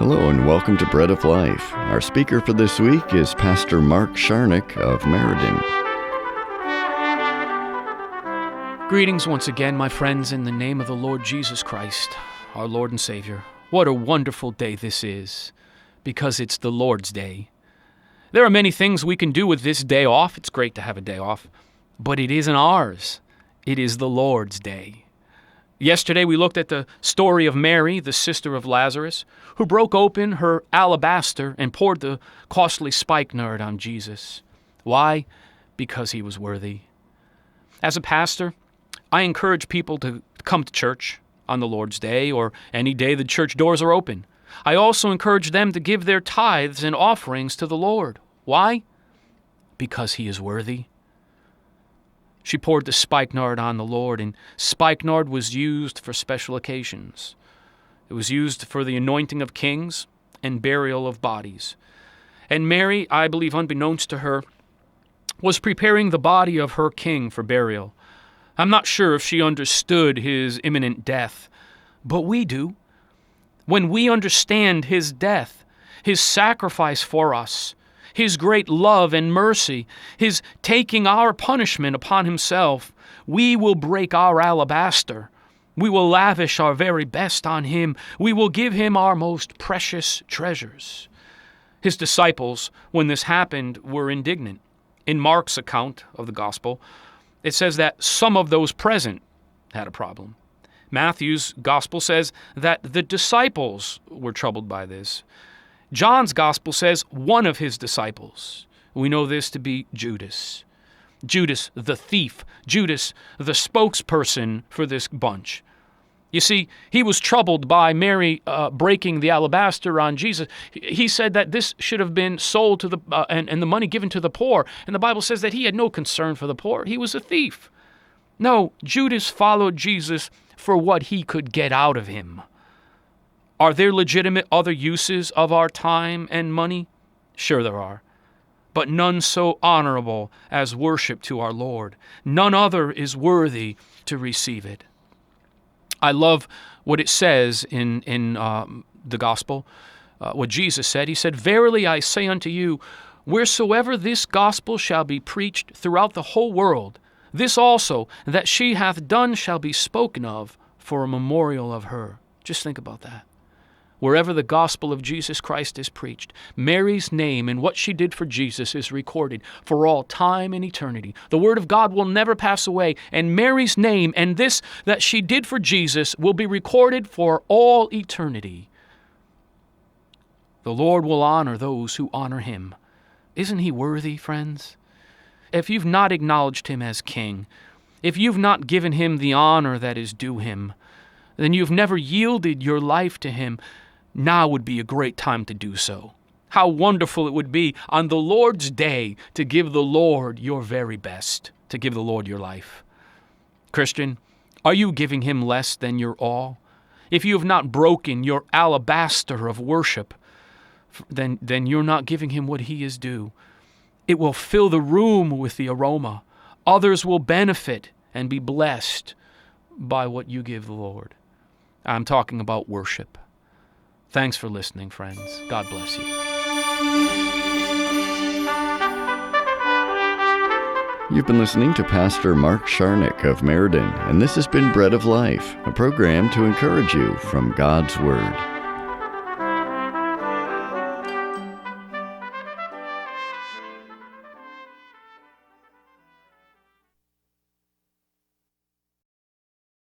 Hello and welcome to Bread of Life. Our speaker for this week is Pastor Mark Sharnick of Meriden. Greetings once again, my friends, in the name of the Lord Jesus Christ, our Lord and Savior. What a wonderful day this is, because it's the Lord's Day. There are many things we can do with this day off. It's great to have a day off, but it isn't ours. It is the Lord's Day. Yesterday we looked at the story of Mary, the sister of Lazarus, who broke open her alabaster and poured the costly spikenard on Jesus. Why? Because he was worthy. As a pastor, I encourage people to come to church on the Lord's Day or any day the church doors are open. I also encourage them to give their tithes and offerings to the Lord. Why? Because he is worthy. She poured the spikenard on the Lord, and spikenard was used for special occasions. It was used for the anointing of kings and burial of bodies. And Mary, I believe unbeknownst to her, was preparing the body of her king for burial. I'm not sure if she understood his imminent death, but we do. When we understand his death, his sacrifice for us, his great love and mercy, his taking our punishment upon himself, we will break our alabaster. We will lavish our very best on him. We will give him our most precious treasures. His disciples, when this happened, were indignant. In Mark's account of the gospel, it says that some of those present had a problem. Matthew's gospel says that the disciples were troubled by this. John's gospel says one of his disciples. We know this to be Judas. Judas the thief. Judas the spokesperson for this bunch. You see, he was troubled by Mary breaking the alabaster on Jesus. He said that this should have been sold to and the money given to the poor. And the Bible says that he had no concern for the poor. He was a thief. No, Judas followed Jesus for what he could get out of him. Are there legitimate other uses of our time and money? Sure there are. But none so honorable as worship to our Lord. None other is worthy to receive it. I love what it says in the gospel, what Jesus said. He said, "Verily I say unto you, wheresoever this gospel shall be preached throughout the whole world, this also that she hath done shall be spoken of for a memorial of her." Just think about that. Wherever the gospel of Jesus Christ is preached, Mary's name and what she did for Jesus is recorded for all time and eternity. The word of God will never pass away, and Mary's name and this that she did for Jesus will be recorded for all eternity. The Lord will honor those who honor him. Isn't he worthy, friends? If you've not acknowledged him as king, if you've not given him the honor that is due him, then you've never yielded your life to him. Now would be a great time to do so. How wonderful it would be on the Lord's Day to give the Lord your very best, to give the Lord your life. Christian, are you giving him less than your all? If you have not broken your alabaster of worship, then you're not giving him what he is due. It will fill the room with the aroma. Others will benefit and be blessed by what you give the Lord. I'm talking about worship. Thanks for listening, friends. God bless you. You've been listening to Pastor Mark Sharnick of Meriden, and this has been Bread of Life, a program to encourage you from God's Word.